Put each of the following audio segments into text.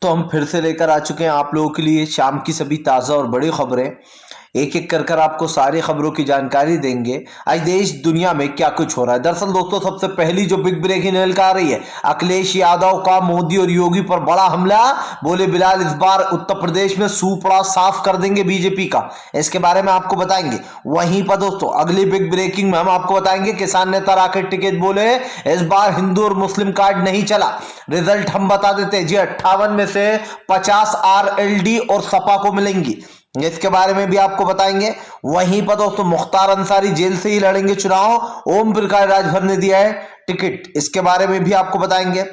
तो हम फिर से लेकर आ चुके हैं आप लोगों के लिए शाम की सभी ताज़ा और बड़ी खबरें। एक एक कर आपको सारी खबरों की जानकारी देंगे। आज देश दुनिया में क्या कुछ हो रहा है। दरअसल दोस्तों, सबसे पहली जो बिग ब्रेकिंग निकल आ रही है, अखिलेश यादव का मोदी और योगी पर बड़ा हमला। बोले बिलाल इस बार उत्तर प्रदेश में सूपड़ा साफ कर देंगे बीजेपी का। इसके बारे में आपको बताएंगे। वहीं पर दोस्तों अगली बिग ब्रेकिंग में हम आपको बताएंगे, किसान नेता राकेश टिकैत बोले इस बार हिंदू और मुस्लिम कार्ड नहीं चला। रिजल्ट हम बता देते हैं जी, 58 में से 50 आरएलडी और सपा को मिलेंगी। इसके बारे में भी आपको बताएंगे। वहीं पर दोस्तों मुख्तार अंसारी जेल से ही लड़ेंगे चुनाव, ओम प्रकाश राजभर ने दिया है टिकट। इसके बारे में भी आपको बताएंगे।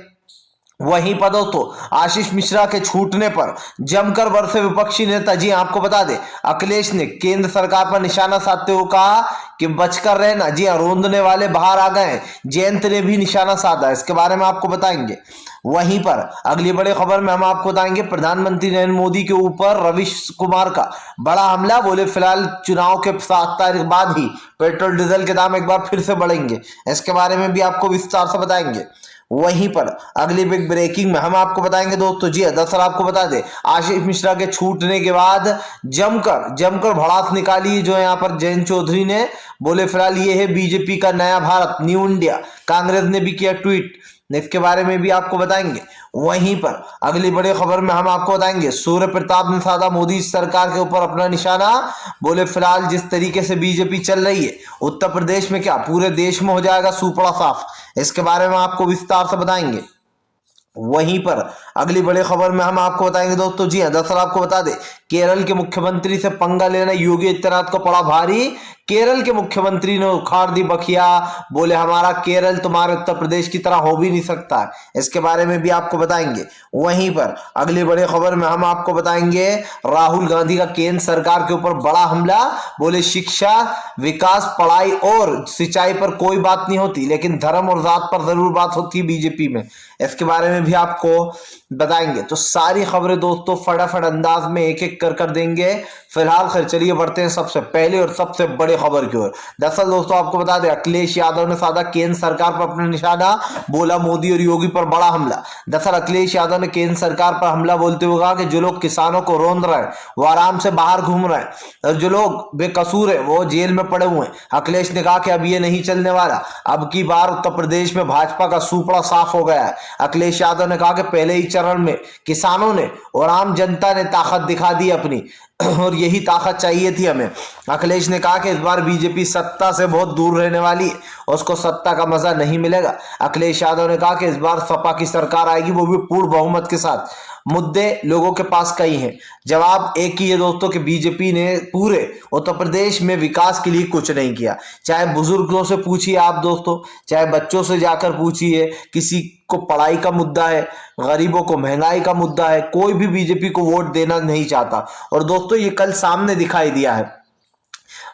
वहीं पर दोस्तों आशीष मिश्रा के छूटने पर जमकर बरसे विपक्षी नेता। जी आपको बता दें, अखिलेश ने केंद्र सरकार पर निशाना साधते हुए कहा कि बचकर रहना। जी रोंदने वाले बाहर आ गए। जयंत ने भी निशाना साधा। इसके बारे में आपको बताएंगे। वहीं पर अगली बड़ी खबर में हम आपको बताएंगे, प्रधानमंत्री नरेंद्र मोदी के ऊपर रविश कुमार का बड़ा हमला। बोले फिलहाल चुनाव के 7 तारीख बाद ही पेट्रोल डीजल के दाम एक बार फिर से बढ़ेंगे। इसके बारे में भी आपको विस्तार से बताएंगे। वहीं पर अगली बिग ब्रेकिंग में हम आपको बताएंगे दोस्तों, जी दरअसल आपको बता दें, आशीष मिश्रा के छूटने के बाद जमकर भड़ास निकाली जो यहाँ पर जयंत चौधरी ने। बोले फिलहाल ये है बीजेपी का नया भारत, न्यू इंडिया। कांग्रेस ने भी किया ट्वीट। इसके बारे में भी आपको बताएंगे। वहीं पर अगली बड़ी खबर में हम आपको बताएंगे, सूर्य प्रताप ने साधा मोदी सरकार के ऊपर अपना निशाना। बोले फिलहाल जिस तरीके से बीजेपी चल रही है उत्तर प्रदेश में, क्या पूरे देश में हो जाएगा सूपड़ा साफ। इसके बारे में आपको विस्तार से बताएंगे। वहीं पर अगली बड़ी खबर में हम आपको बताएंगे दोस्तों, जी दरअसल आपको बता दें, केरल के मुख्यमंत्री से पंगा लेना योगी आदित्यनाथ को पड़ा भारी। केरल के मुख्यमंत्री ने उखाड़ दी बखिया। बोले हमारा केरल तुम्हारे उत्तर प्रदेश की तरह हो भी नहीं सकता। इसके बारे में भी आपको बताएंगे। वहीं पर अगली बड़ी खबर में हम आपको बताएंगे, राहुल गांधी का केंद्र सरकार के ऊपर बड़ा हमला। बोले शिक्षा, विकास, पढ़ाई और सिंचाई पर कोई बात नहीं होती, लेकिन धर्म और जात पर जरूर बात होती है बीजेपी में। इसके बारे में भी आपको बताएंगे। तो सारी खबरें दोस्तों फटाफट अंदाज में एक एक कर देंगे। फिलहाल खैर चलिए बढ़ते हैं सबसे पहले और सबसे बड़े खबर की ओर। दरअसल दोस्तों आपको बता दें, अखिलेश यादव ने साधा केंद्र सरकार पर अपना निशाना। बोला मोदी और योगी पर बड़ा हमला। दरअसल अखिलेश यादव ने केंद्र सरकार पर हमला बोलते हुए कहा कि जो लोग किसानों को रोंद रहे हैं वो आराम से बाहर घूम रहे हैं, और जो लोग बेकसूर है वो जेल में पड़े हुए हैं। अखिलेश ने कहा कि अब ये नहीं चलने वाला। अब की बार उत्तर प्रदेश में भाजपा का सूपड़ा साफ हो गया है। अखिलेश यादव ने कहा कि पहले ही चरण में किसानों ने और आम जनता ने ताकत दिखा दी अपनी, और यही ताकत चाहिए थी हमें। अखिलेश ने कहा कि इस बार बीजेपी सत्ता से बहुत दूर रहने वाली है, उसको सत्ता का मजा नहीं मिलेगा। अखिलेश यादव ने कहा कि इस बार सपा की सरकार आएगी, वो भी पूर्ण बहुमत के साथ। मुद्दे लोगों के पास कई हैं, जवाब एक ही है दोस्तों कि बीजेपी ने पूरे उत्तर प्रदेश में विकास के लिए कुछ नहीं किया। चाहे बुजुर्गों से पूछिए आप दोस्तों, चाहे बच्चों से जाकर पूछिए, किसी को पढ़ाई का मुद्दा है, गरीबों को महंगाई का मुद्दा है, कोई भी बीजेपी को वोट देना नहीं चाहता। और दोस्तों ये कल सामने दिखाई दिया है।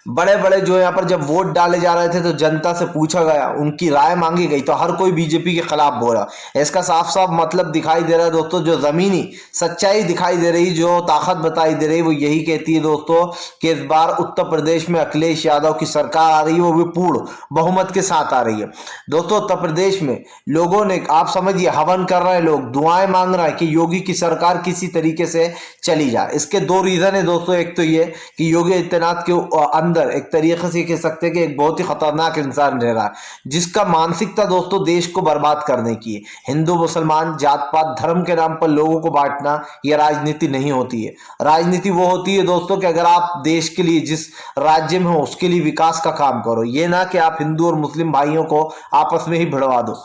बड़े बड़े जो यहाँ पर जब वोट डाले जा रहे थे तो जनता से पूछा गया, उनकी राय मांगी गई, तो हर कोई बीजेपी के खिलाफ बोला। इसका साफ साफ मतलब दिखाई दे रहा है दोस्तों, जो जमीनी सच्चाई दिखाई दे रही, जो ताकत बताई दे रही, वो यही कहती है दोस्तों कि इस बार उत्तर प्रदेश में अखिलेश यादव की सरकार आ रही है, वो भी पूर्ण बहुमत के साथ आ रही है। दोस्तों उत्तर प्रदेश में लोगों ने, आप समझिए, हवन कर रहे हैं लोग, दुआएं मांग रहे हैं कि योगी की सरकार किसी तरीके से चली जाए। इसके 2 रीजन है दोस्तों। एक तो ये कि योगी आदित्यनाथ के अंदर एक तरीके से कह सकते हैं कि एक बहुत ही खतरनाक इंसान रह रहा है, जिसका मानसिकता दोस्तों देश को बर्बाद करने की है। हिंदू मुसलमान, जात पात, धर्म के नाम पर लोगों को बांटना, यह राजनीति नहीं होती है। राजनीति वो होती है दोस्तों कि अगर आप देश के लिए, जिस राज्य में हो उसके लिए विकास का काम करो, ये ना कि आप हिंदू और मुस्लिम भाइयों को आपस में ही भिड़वा दो।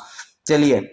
चलिए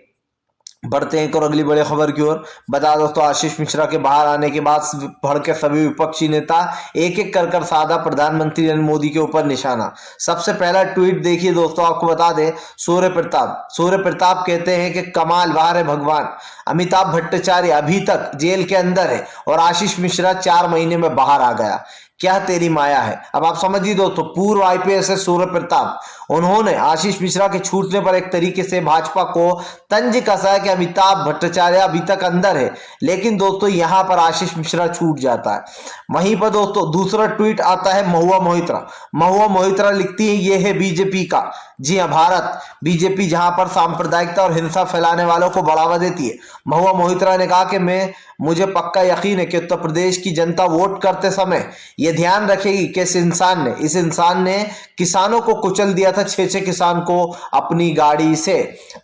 बढ़ते हैं और अगली बड़ी खबर की ओर। बता दोस्तों, आशीष मिश्रा के बाहर आने के बाद भड़के सभी विपक्षी नेता। एक एक कर साधा प्रधानमंत्री नरेंद्र मोदी के ऊपर निशाना। सबसे पहला ट्वीट देखिए दोस्तों, आपको बता दें, सूर्य प्रताप कहते हैं कि कमाल, वाह रे भगवान। अमिताभ भट्टाचार्य अभी तक जेल के अंदर है और आशीष मिश्रा 4 महीने में बाहर आ गया। क्या तेरी माया है। अब आप समझिए दोस्तों, पूर्व आईपीएस सूर्य प्रताप, उन्होंने आशीष मिश्रा के छूटने पर एक तरीके से भाजपा को तंज कसा है कि अमिताभ भट्टाचार्य अभी तक अंदर है, लेकिन दोस्तों यहां पर आशीष मिश्रा छूट जाता है। वहीं पर दोस्तों दूसरा ट्वीट आता है महुआ मोहित्रा। महुआ मोहित्रा लिखती है, ये है बीजेपी का, जी हाँ, भारत बीजेपी जहां पर सांप्रदायिकता और हिंसा फैलाने वालों को बढ़ावा देती है। महुआ मोहित्रा ने कहा कि मुझे पक्का यकीन है कि उत्तर प्रदेश की जनता वोट करते समय यह ध्यान रखेगी कि इस इंसान ने किसानों को कुचल दिया था, 6 किसान को अपनी गाड़ी से,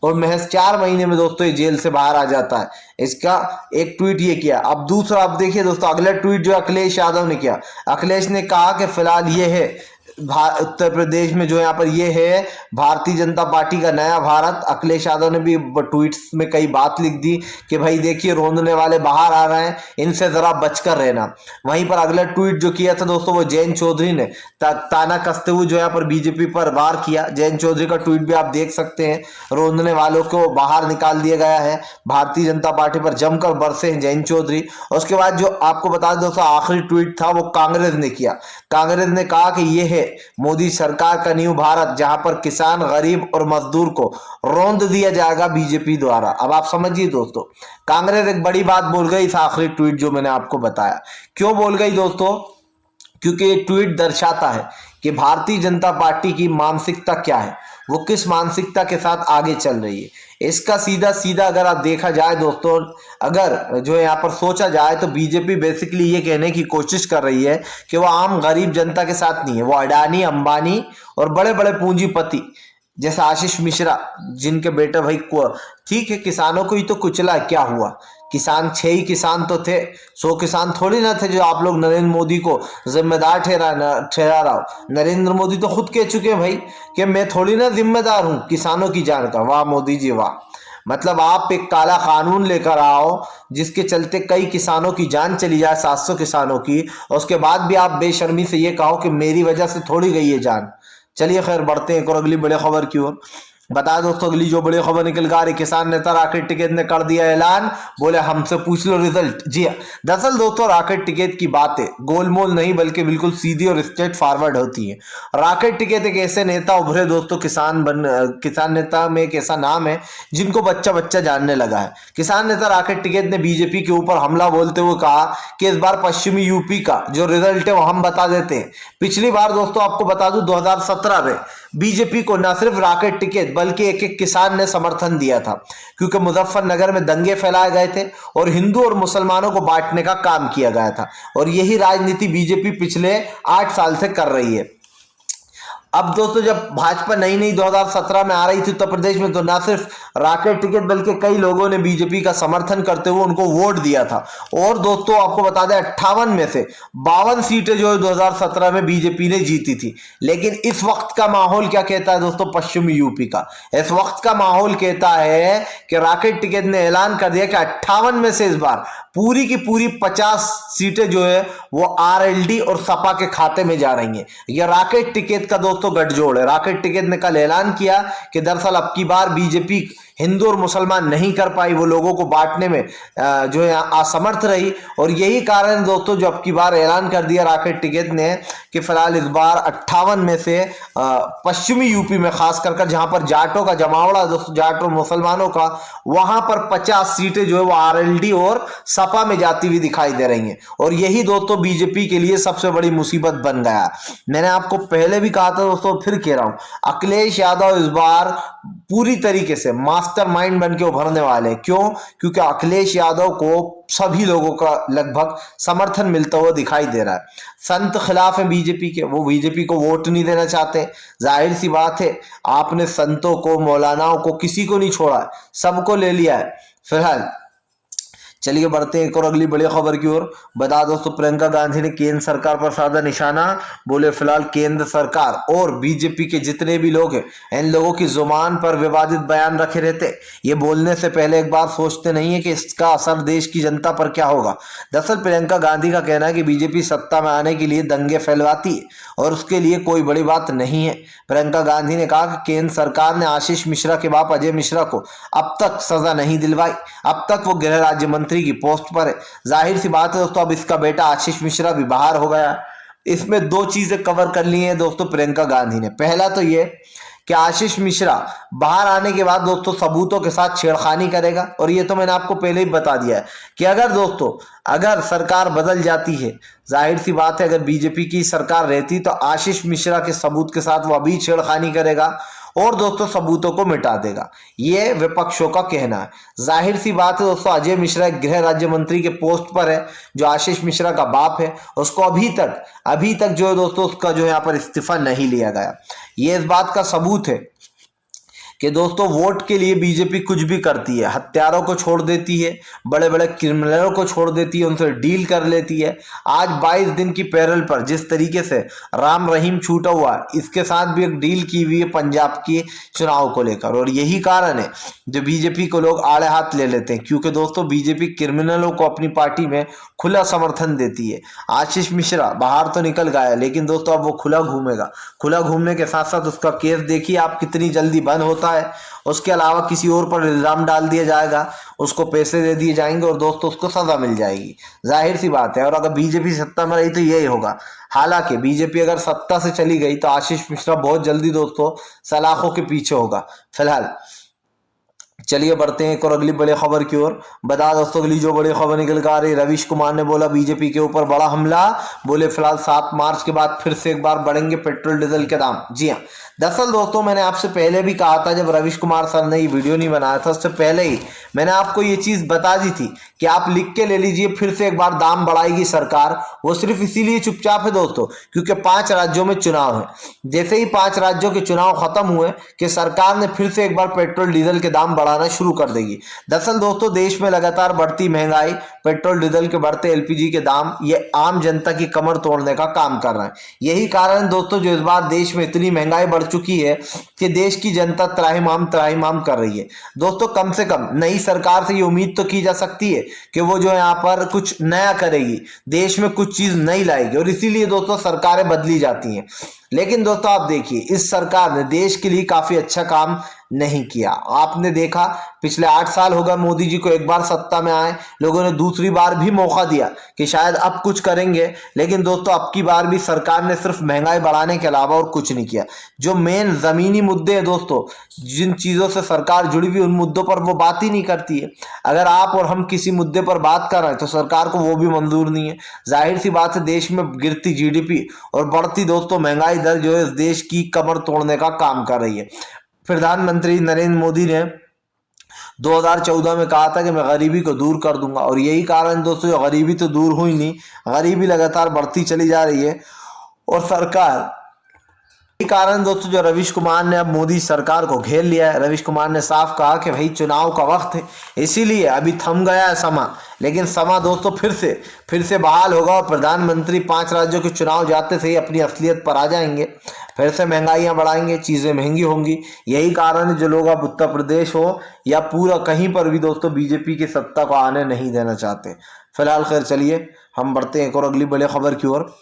और महज 4 महीने में दोस्तों ये जेल से बाहर आ जाता है। इसका एक ट्वीट ये किया। अब दूसरा, अब देखिए दोस्तों अगला ट्वीट जो अखिलेश यादव ने किया। अखिलेश ने कहा कि फिलहाल ये है उत्तर प्रदेश में जो यहाँ पर ये है भारतीय जनता पार्टी का नया भारत। अखिलेश यादव ने भी ट्वीट्स में कई बात लिख दी कि भाई देखिए रोंदने वाले बाहर आ रहे हैं, इनसे जरा बचकर रहना। वहीं पर अगला ट्वीट जो किया था दोस्तों वो जयंत चौधरी ने ताना कसते हुए जो यहाँ पर बीजेपी पर वार किया। जयंत चौधरी का ट्वीट भी आप देख सकते हैं, रोंदने वालों को बाहर निकाल दिया गया है। भारतीय जनता पार्टी पर जमकर बरसे हैं जयंत चौधरी। और उसके बाद जो आपको बता दें दोस्तों आखिरी ट्वीट था वो कांग्रेस ने किया। कांग्रेस ने कहा कि ये है मोदी सरकार का न्यू भारत, जहां पर किसान, गरीब और मजदूर को रौंद दिया जाएगा बीजेपी द्वारा। अब आप समझिए दोस्तों, कांग्रेस एक बड़ी बात बोल गई इस आखिरी ट्वीट जो मैंने आपको बताया। क्यों बोल गई दोस्तों? क्योंकि ये ट्वीट दर्शाता है कि भारतीय जनता पार्टी की मानसिकता क्या है, वो किस मानसिकता के साथ आगे चल रही है। इसका सीधा सीधा अगर आप देखा जाए दोस्तों, अगर जो यहाँ पर सोचा जाए तो बीजेपी बेसिकली ये कहने की कोशिश कर रही है कि वो आम गरीब जनता के साथ नहीं है, वो अडानी, अंबानी और बड़े बड़े पूंजीपति जैसे आशीष मिश्रा, जिनके बेटे भाई को, ठीक है किसानों को ही तो कुचला, क्या हुआ? किसान 6 ही किसान तो थे, 100 किसान थोड़ी ना थे जो आप लोग नरेंद्र मोदी को जिम्मेदार ठहरा रहा हो। नरेंद्र मोदी तो खुद कह चुके हैं भाई कि मैं थोड़ी ना जिम्मेदार हूं किसानों की जान का। वाह मोदी जी वाह, मतलब आप एक काला कानून लेकर आओ जिसके चलते कई किसानों की जान चली जाए, 700 किसानों की, और उसके बाद भी आप बेशर्मी से ये कहो कि मेरी वजह से थोड़ी गई है जान। चलिए खैर बढ़ते हैं और अगली बड़ी खबर की ओर। बता दोस्तों अगली जो बड़ी खबर निकल कर आ रही, किसान नेता राकेश टिकैत ने कर दिया ऐलान, बोले हमसे पूछ लो रिजल्ट। जी हाँ, दरअसल दोस्तों राकेश टिकैत की बातें गोलमोल नहीं बल्कि बिल्कुल सीधी और स्ट्रेट फॉरवर्ड होती है। राकेश टिकैत एक ऐसे नेता उभरे दोस्तों, किसान नेता में एक ऐसा नाम है जिनको बच्चा बच्चा जानने लगा है। किसान नेता राकेश टिकैत ने बीजेपी के ऊपर हमला बोलते हुए कहा कि इस बार पश्चिमी यूपी का जो रिजल्ट है वो हम बता देते हैं। पिछली बार दोस्तों आपको बता दूं 2017 में बीजेपी को न सिर्फ राकेश टिकैत बल्कि एक एक किसान ने समर्थन दिया था, क्योंकि मुजफ्फरनगर में दंगे फैलाए गए थे और हिंदू और मुसलमानों को बांटने का काम किया गया था। और यही राजनीति बीजेपी पिछले 8 साल से कर रही है। अब दोस्तों जब भाजपा नई 2017 में आ रही थी उत्तर प्रदेश में, तो ना सिर्फ राकेश टिकैत बल्कि कई लोगों ने बीजेपी का समर्थन करते हुए उनको वोट दिया था। और दोस्तों आपको बता दें 58 में से 52 सीटें जो है 2017 में बीजेपी ने जीती थी। लेकिन इस वक्त का माहौल क्या कहता है दोस्तों पश्चिमी यूपी का? इस वक्त का माहौल कहता है कि राकेश टिकैत ने ऐलान कर दिया कि 58 में से इस बार पूरी की पूरी 50 सीटें जो है वो आरएलडी और सपा के खाते में जा रही हैं। यह राकेश टिकैत का दोस्तों गठजोड़ है। राकेश टिकैत ने कल ऐलान किया कि दरअसल अब की बार बीजेपी हिंदू और मुसलमान नहीं कर पाई, वो लोगों को बांटने में जो है असमर्थ रही। और यही कारण दोस्तों जो अब की बार ऐलान कर दिया राकेश टिकैत ने कि फिलहाल इस बार 58 में से पश्चिमी यूपी में खास कर जहां पर जाटों का जमावड़ा दोस्तों, जाट और मुसलमानों का, वहां पर 50 सीटें जो है वो आरएलडी और सपा में जाती हुई दिखाई दे रही हैं। और यही दोस्तों बीजेपी के लिए सबसे बड़ी मुसीबत बन गया। मैंने आपको पहले भी कहा था दोस्तों, फिर कह रहा हूं, अखिलेश यादव इस बार पूरी तरीके से मास्टरमाइंड बन के उभरने वाले। क्यों? क्योंकि अखिलेश यादव को सभी लोगों का लगभग समर्थन मिलता हुआ दिखाई दे रहा है। संत खिलाफ है बीजेपी के, वो बीजेपी को वोट नहीं देना चाहते। जाहिर सी बात है, आपने संतों को, मौलानाओं को, किसी को नहीं छोड़ा, सबको ले लिया है। फिलहाल चलिए बढ़ते हैं एक और अगली बड़ी खबर की ओर। बता दोस्तों प्रियंका गांधी ने केंद्र सरकार पर साधा निशाना, बोले फिलहाल केंद्र सरकार और बीजेपी के जितने भी लोग हैं इन लोगों की जुबान पर विवादित बयान रखे रहते, ये बोलने से पहले एक बार सोचते नहीं है कि इसका असर देश की जनता पर क्या होगा। दरअसल प्रियंका गांधी का कहना है कि बीजेपी सत्ता में आने के लिए दंगे फैलवाती है और उसके लिए कोई बड़ी बात नहीं है। प्रियंका गांधी ने कहा कि केंद्र सरकार ने आशीष मिश्रा के बाप अजय मिश्रा को अब तक सजा नहीं दिलवाई, अब तक वो गृह राज्य मंत्री की पोस्ट पर है। जाहिर सी बात है दोस्तों अब इसका बेटा आशीष मिश्रा भी बाहर हो गया। इसमें दो चीजें कवर कर ली हैं दोस्तों प्रियंका गांधी ने। पहला तो ये कि आशीष मिश्रा बाहर आने के बाद दोस्तों सबूतों के साथ छेड़खानी करेगा, और ये तो मैंने आपको पहले ही बता दिया है कि अगर दोस्तों अगर सरकार बदल जाती है, जाहिर सी बात है अगर बीजेपी की सरकार रहती तो आशीष मिश्रा के सबूत के साथ वो अभी छेड़खानी करेगा और दोस्तों सबूतों को मिटा देगा, ये विपक्षों का कहना है। जाहिर सी बात है दोस्तों अजय मिश्रा गृह राज्य मंत्री के पोस्ट पर है, जो आशीष मिश्रा का बाप है, उसको अभी तक जो है दोस्तों उसका जो है यहाँ पर इस्तीफा नहीं लिया गया। ये इस बात का सबूत है कि दोस्तों वोट के लिए बीजेपी कुछ भी करती है, हत्यारों को छोड़ देती है, बड़े बड़े क्रिमिनलों को छोड़ देती है, उनसे डील कर लेती है। आज 22 दिन की पैरोल पर जिस तरीके से राम रहीम छूटा हुआ, इसके साथ भी एक डील की हुई है पंजाब के चुनाव को लेकर, और यही कारण है जो बीजेपी को लोग आड़े हाथ ले लेते हैं, क्योंकि दोस्तों बीजेपी क्रिमिनलों को अपनी पार्टी में खुला समर्थन देती है। आशीष मिश्रा बाहर तो निकल गया, लेकिन दोस्तों अब वो खुला घूमेगा। खुला घूमने के साथ साथ उसका केस देखिए आप कितनी जल्दी बंद होता है। उसके अलावा किसी और पर इल्जाम डाल दिया जाएगा, उसको पैसे दे दिए जाएंगे और दोस्तों उसको सजा मिल जाएगी। जाहिर सी बात है, और अगर बीजेपी सत्ता में रही तो यही होगा। हालांकि बीजेपी अगर सत्ता से चली गई तो आशीष मिश्रा बहुत जल्दी दोस्तों सलाखों के पीछे होगा। फिलहाल चलिए बढ़ते हैं एक और अगली बड़ी खबर की ओर। बता दोस्तों अगली जो बड़ी खबर निकल कर आ रही, रवीश कुमार ने बोला बीजेपी के ऊपर बड़ा हमला, बोले फिलहाल 7 मार्च के बाद फिर से एक बार बढ़ेंगे पेट्रोल डीजल के दाम। जी हाँ, दरअसल दोस्तों मैंने आपसे पहले भी कहा था, जब रवीश कुमार सर ने ये वीडियो नहीं बनाया था उससे पहले ही मैंने आपको ये चीज बता दी थी कि आप लिख के ले लीजिए, फिर से एक बार दाम बढ़ाएगी सरकार। वो सिर्फ इसीलिए चुपचाप है दोस्तों क्योंकि 5 राज्यों में चुनाव है। जैसे ही 5 राज्यों के चुनाव खत्म हुए कि सरकार ने फिर से एक बार पेट्रोल डीजल के दाम बढ़ाना शुरू कर देगी। दरअसल दोस्तों देश में लगातार बढ़ती महंगाई, पेट्रोल डीजल के बढ़ते एलपीजी के दाम, ये आम जनता की कमर तोड़ने का काम कर रहे हैं। यही कारण दोस्तों जो इस बार देश में इतनी महंगाई बढ़ चुकी है कि देश की जनता त्राहिमाम कर रही है। दोस्तों कम से कम नई सरकार से ये उम्मीद तो की जा सकती है कि वो जो यहाँ पर कुछ नया करेगी, देश में कुछ चीज नई लाएगी, और इसीलिए दोस्तों सरकारें बदली जाती हैं। लेकिन दोस्तों आप देखिए इस सरकार ने देश के लिए काफी अच्छा काम नहीं किया। आपने देखा पिछले 8 साल हो गए मोदी जी को एक बार सत्ता में आए, लोगों ने दूसरी बार भी मौका दिया कि शायद अब कुछ करेंगे, लेकिन दोस्तों अब की बार भी सरकार ने सिर्फ महंगाई बढ़ाने के अलावा और कुछ नहीं किया। जो मेन जमीनी मुद्दे हैं दोस्तों, जिन चीजों से सरकार जुड़ी हुई, उन मुद्दों पर वो बात ही नहीं करती है। अगर आप और हम किसी मुद्दे पर बात कर रहे हैं तो सरकार को वो भी मंजूर नहीं है। जाहिर सी बात है देश में गिरती जीडीपी और बढ़ती दोस्तों महंगाई दर जो है इस देश की कमर तोड़ने का काम कर रही है। प्रधानमंत्री नरेंद्र मोदी ने 2014 में कहा था कि मैं गरीबी को दूर कर दूंगा, और यही कारण दोस्तों गरीबी तो दूर हुई नहीं, गरीबी लगातार बढ़ती चली जा रही है। और सरकार यही कारण दोस्तों जो रवीश कुमार ने अब मोदी सरकार को घेर लिया है। रवीश कुमार ने साफ कहा कि भाई चुनाव का वक्त है, इसीलिए अभी थम गया है समा, लेकिन समा दोस्तों फिर से बहाल होगा और प्रधानमंत्री 5 राज्यों के चुनाव जाते से ही अपनी असलियत पर आ जाएंगे, फिर से महंगाइयां बढ़ाएंगे, चीजें महंगी होंगी। यही कारण है जो लोग अब उत्तर प्रदेश हो या पूरा कहीं पर भी दोस्तों बीजेपी की सत्ता को आने नहीं देना चाहते। फिलहाल खैर चलिए हम बढ़ते हैं एक और अगली बड़ी खबर की ओर।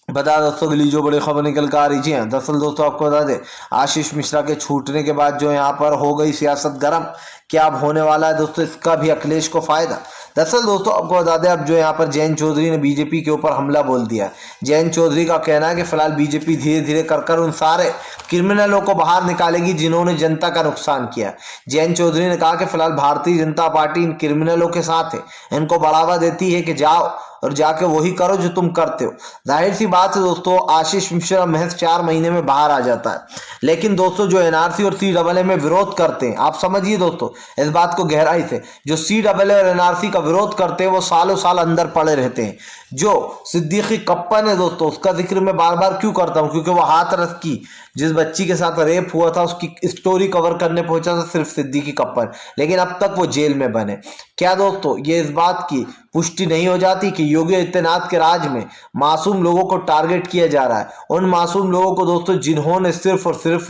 बता दोस्तों अगली जो बड़ी खबर निकल कर आ रही है, दरअसल दोस्तों आपको बता दें आशीष मिश्रा के छूटने के बाद जो यहाँ पर हो गई सियासत गर्म, क्या अब होने वाला है दोस्तों इसका भी अखिलेश को फायदा। दरअसल दोस्तों आपको बता दें अब जो यहाँ पर जयंत चौधरी ने बीजेपी के ऊपर हमला बोल दिया। जयंत चौधरी का कहना है कि फिलहाल बीजेपी धीरे धीरे कर उन सारे क्रिमिनलों को बाहर निकालेगी जिन्होंने जनता का नुकसान किया। जयंत चौधरी ने कहा कि फिलहाल भारतीय जनता पार्टी इन क्रिमिनलों के साथ है, इनको बढ़ावा देती है कि जाओ और जाके वही करो जो तुम करते हो। जाहिर सी बात है दोस्तों आशीष मिश्रा महज 4 महीने में बाहर आ जाता है, लेकिन दोस्तों जो एनआरसी और सीएए में विरोध करते हैं, आप समझिए दोस्तों इस बात को गहराई से, जो सीएए और एनआरसी का विरोध करते हैं वो सालों साल अंदर पड़े रहते हैं। जो सिद्दीकी कप्पन है दोस्तों, उसका जिक्र मैं बार बार क्यों करता हूं, क्योंकि वो हाथरस की जिस बच्ची के साथ रेप हुआ था उसकी स्टोरी कवर करने पहुंचा था सिर्फ सिद्दीकी कप्पन, लेकिन अब तक वो जेल में बने। क्या दोस्तों ये इस बात की पुष्टि नहीं हो जाती कि योगी आदित्यनाथ के राज में मासूम लोगों को टारगेट किया जा रहा है, उन मासूम लोगों को दोस्तों जिन्होंने सिर्फ और सिर्फ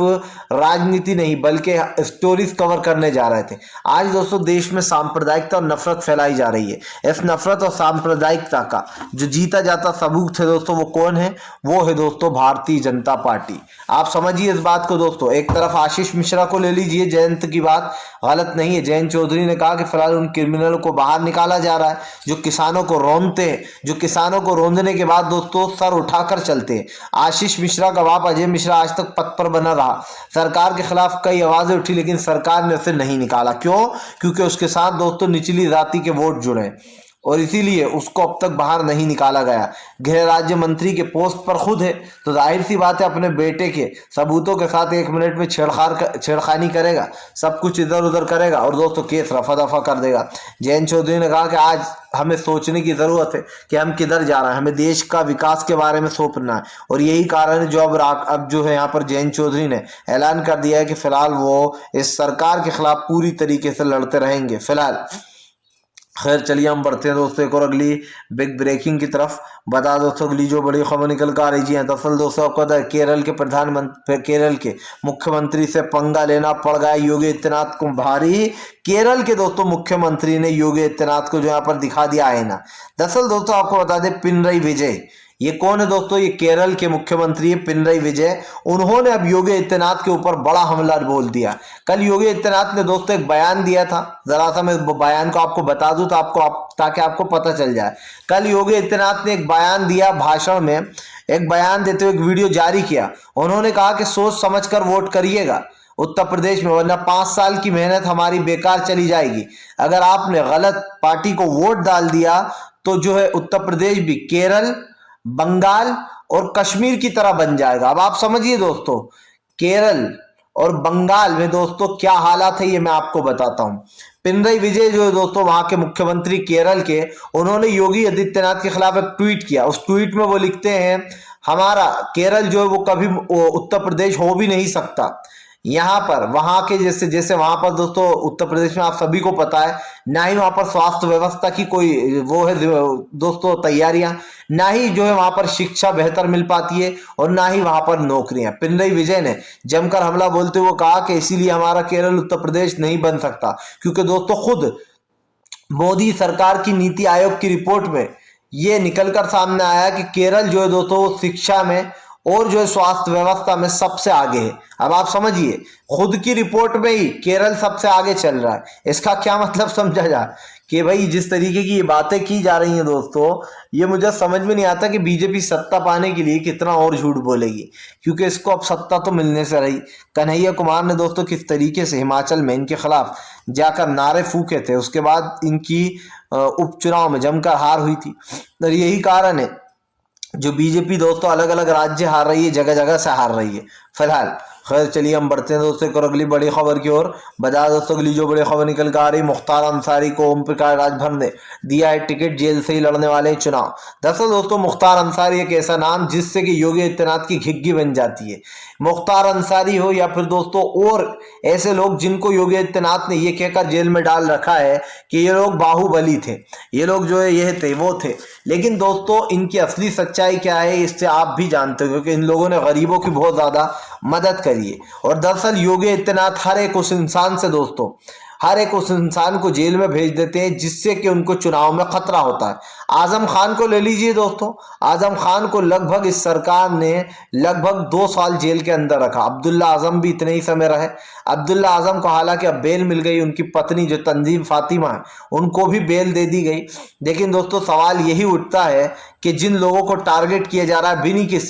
राजनीति नहीं बल्कि स्टोरीज कवर करने जा रहे थे। आज दोस्तों देश में सांप्रदायिकता और नफरत फैलाई जा रही है। इस नफरत और सांप्रदायिकता का जो जीता जाता सबूत है दोस्तों वो कौन है, वो है दोस्तों भारतीय जनता पार्टी। आप समझिए इस बात को दोस्तों, एक तरफ आशीष मिश्रा को ले लीजिए, जयंत की बात गलत नहीं है, जयंत चौधरी ने कहा कि फिलहाल उन क्रिमिनलों को बाहर निकाला जा रहा है जो किसानों को रौंदते हैं, जो किसानों को रौंदने के बाद दोस्तों सर उठाकर चलते हैं। आशीष मिश्रा का बाप अजय मिश्रा आज तक पद पर बना रहा। सरकार के खिलाफ कई आवाजें उठी लेकिन सरकार ने उसे नहीं निकाला। क्यों? क्योंकि उसके साथ दोस्तों निचली जाति के वोट जुड़े और इसीलिए उसको अब तक बाहर नहीं निकाला गया। गृह राज्य मंत्री के पोस्ट पर खुद है तो जाहिर सी बात है अपने बेटे के सबूतों के साथ 1 मिनट में छेड़खानी करेगा, सब कुछ इधर उधर करेगा और दोस्तों केस रफा दफा कर देगा। जयंत चौधरी ने कहा कि आज हमें सोचने की जरूरत है कि हम किधर जा रहे हैं, हमें देश का विकास के बारे में सोचना है और यही कारण है जो अब जो है यहाँ पर जयंत चौधरी ने ऐलान कर दिया है कि फिलहाल वो इस सरकार के खिलाफ पूरी तरीके से लड़ते रहेंगे फिलहाल। खैर चलिए हम बढ़ते हैं दोस्तों एक और अगली बिग ब्रेकिंग की तरफ। बता दोस्तों अगली जो बड़ी खबर निकल कर आ रही है, दरअसल दोस्तों आपको पता है केरल के मुख्यमंत्री से पंगा लेना पड़ गया योगी आदित्यनाथ को भारी। केरल के दोस्तों मुख्यमंत्री ने योगी आदित्यनाथ को जो यहाँ पर दिखा दिया है ना। दरअसल दोस्तों आपको बता दें पिनरई विजय, ये कौन है दोस्तों? ये केरल के मुख्यमंत्री है पिनरई विजय। उन्होंने अब योगी आदित्यनाथ के ऊपर बड़ा हमला बोल दिया। कल योगी आदित्यनाथ ने दोस्तों एक बयान दिया था, जरा सा मैं बयान को आपको बता दूं तो ताकि आपको पता चल जाए। कल योगी आदित्यनाथ ने एक बयान दिया, भाषण में एक बयान देते हुए एक वीडियो जारी किया। उन्होंने कहा कि सोच समझ कर वोट करिएगा उत्तर प्रदेश में, वरना 5 साल की मेहनत हमारी बेकार चली जाएगी। अगर आपने गलत पार्टी को वोट डाल दिया तो जो है उत्तर प्रदेश भी केरल, बंगाल और कश्मीर की तरह बन जाएगा। अब आप समझिए दोस्तों केरल और बंगाल में दोस्तों क्या हालात है ये मैं आपको बताता हूं। पिनरई विजय जो है दोस्तों वहां के मुख्यमंत्री केरल के, उन्होंने योगी आदित्यनाथ के खिलाफ एक ट्वीट किया। उस ट्वीट में वो लिखते हैं हमारा केरल जो है वो कभी उत्तर प्रदेश हो भी नहीं सकता। यहाँ पर वहां के जैसे वहां पर दोस्तों उत्तर प्रदेश में आप सभी को पता है ना ही वहां पर स्वास्थ्य व्यवस्था की कोई वो है दोस्तों तैयारियां, ना ही जो है वहां पर शिक्षा बेहतर मिल पाती है और ना ही वहां पर नौकरियां। पिनरई विजय ने जमकर हमला बोलते हुए कहा कि इसीलिए हमारा केरल उत्तर प्रदेश नहीं बन सकता, क्योंकि दोस्तों खुद मोदी सरकार की नीति आयोग की रिपोर्ट में ये निकलकर सामने आया कि केरल जो है दोस्तों शिक्षा में और जो है स्वास्थ्य व्यवस्था में सबसे आगे है। अब आप समझिए खुद की रिपोर्ट में ही केरल सबसे आगे चल रहा है। इसका क्या मतलब समझा जाए कि भाई जिस तरीके की ये बातें की जा रही हैं दोस्तों, ये मुझे समझ में नहीं आता कि बीजेपी सत्ता पाने के लिए कितना और झूठ बोलेगी, क्योंकि इसको अब सत्ता तो मिलने से रही। कन्हैया कुमार ने दोस्तों किस तरीके से हिमाचल में इनके खिलाफ जाकर नारे फूके थे, उसके बाद इनकी उपचुनाव में जमकर हार हुई थी। और यही कारण है जो बीजेपी दोस्तों अलग अलग राज्य हार रही है, जगह जगह से हार रही है फिलहाल। खैर चलिए हम बढ़ते हैं दोस्तों और अगली बड़ी खबर की ओर। बता दोस्तों अगली जो बड़ी खबर निकल कर आ रही, मुख्तार अंसारी को ओम प्रकाश राजभर ने दिया है टिकट, जेल से ही लड़ने वाले चुनाव। दरअसल दोस्तों मुख्तार अंसारी एक ऐसा नाम जिससे कि योगी आदित्यनाथ की घिग्गी बन जाती है। मुख्तार अंसारी हो या फिर दोस्तों और ऐसे लोग जिनको योगी आदित्यनाथ ने ये कहकर जेल में डाल रखा है कि ये लोग बाहुबली थे, ये लोग जो है ये थे वो थे, लेकिन दोस्तों इनकी असली सच्चाई क्या है इससे आप भी जानते हो, क्योंकि इन लोगों ने गरीबों की बहुत ज्यादा मदद करी है। और दरअसल योगी आदित्यनाथ हर एक उस इंसान से दोस्तों हर एक उस इंसान को जेल में भेज देते हैं जिससे कि उनको चुनाव में खतरा होता है। आजम खान को ले लीजिए दोस्तों, आजम खान को लगभग इस सरकार ने लगभग 2 साल जेल के अंदर रखा। अब्दुल्ला आजम भी इतने ही समय रहे। अब्दुल्ला आजम को हालांकि अब बेल मिल गई, उनकी पत्नी जो तंजीम फातिमा है उनको भी बेल दे दी गई। लेकिन दोस्तों सवाल यही उठता है कि जिन लोगों को टारगेट किया जा रहा है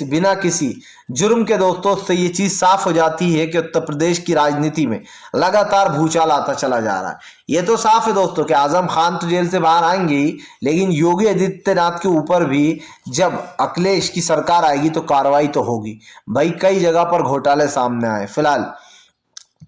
बिना किसी जुर्म के दोस्तों, से ये चीज साफ हो जाती है कि उत्तर प्रदेश की राजनीति में लगातार भूचाल आता चला जा रहा है। ये तो साफ है दोस्तों कि आजम खान तो जेल से बाहर आएंगे ही, लेकिन योगी आदित्यनाथ के ऊपर भी जब अखिलेश की सरकार आएगी तो कार्रवाई तो होगी। भाई कई जगह पर घोटाले सामने आए फिलहाल।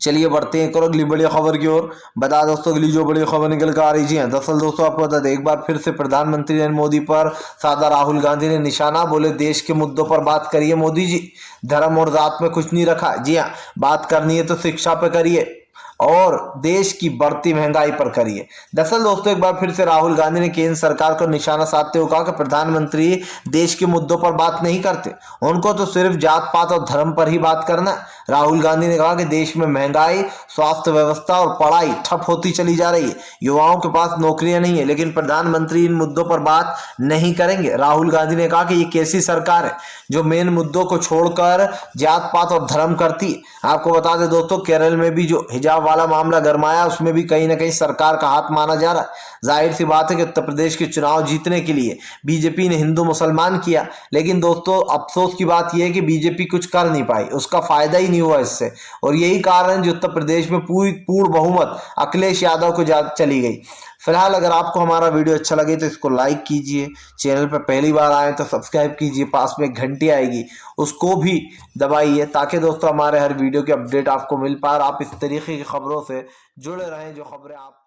चलिए बढ़ते हैं एक और अगली बड़ी खबर की ओर। बता दोस्तों अगली जो बड़ी खबर निकल कर आ रही है, दरअसल दोस्तों आपको बता दें एक बार फिर से प्रधानमंत्री नरेंद्र मोदी पर साधा राहुल गांधी ने निशाना, बोले देश के मुद्दों पर बात करिए मोदी जी, धर्म और जात में कुछ नहीं रखा। जी हाँ, बात करनी है तो शिक्षा पे करिए और देश की बढ़ती महंगाई पर करिए। दरअसल दोस्तों एक बार फिर से राहुल गांधी ने केंद्र सरकार को निशाना साधते हुए कहा कि प्रधानमंत्री देश के मुद्दों पर बात नहीं करते, उनको तो सिर्फ जात पात और धर्म पर ही बात करना। राहुल गांधी ने कहा कि देश में महंगाई, स्वास्थ्य व्यवस्था और पढ़ाई ठप होती चली जा रही है, युवाओं के पास नौकरियां नहीं है, लेकिन प्रधानमंत्री इन मुद्दों पर बात नहीं करेंगे। राहुल गांधी ने कहा कि ये कैसी सरकार है जो मेन मुद्दों को छोड़कर जात पात और धर्म करती है। आपको बता दें दोस्तों केरल में भी जो हिजाब वाला मामला गरमाया उसमें भी कहीं ना कहीं सरकार का हाथ माना जा रहा है। जाहिर सी बात है कि उत्तर प्रदेश के चुनाव जीतने के लिए बीजेपी ने हिंदू मुसलमान किया, लेकिन दोस्तों अफसोस की बात यह है कि बीजेपी कुछ कर नहीं पाई, उसका फायदा ही नहीं हुआ इससे। और यही कारण जो उत्तर प्रदेश में पूर्ण बहुमत अखिलेश यादव को चली गई। फिलहाल अगर आपको हमारा वीडियो अच्छा लगे तो इसको लाइक कीजिए, चैनल पर पहली बार आए तो सब्सक्राइब कीजिए, पास में घंटी आएगी उसको भी दबाइए, ताकि दोस्तों हमारे हर वीडियो की अपडेट आपको मिल पाए और आप इस तरीके की खबरों से जुड़े रहें जो खबरें आप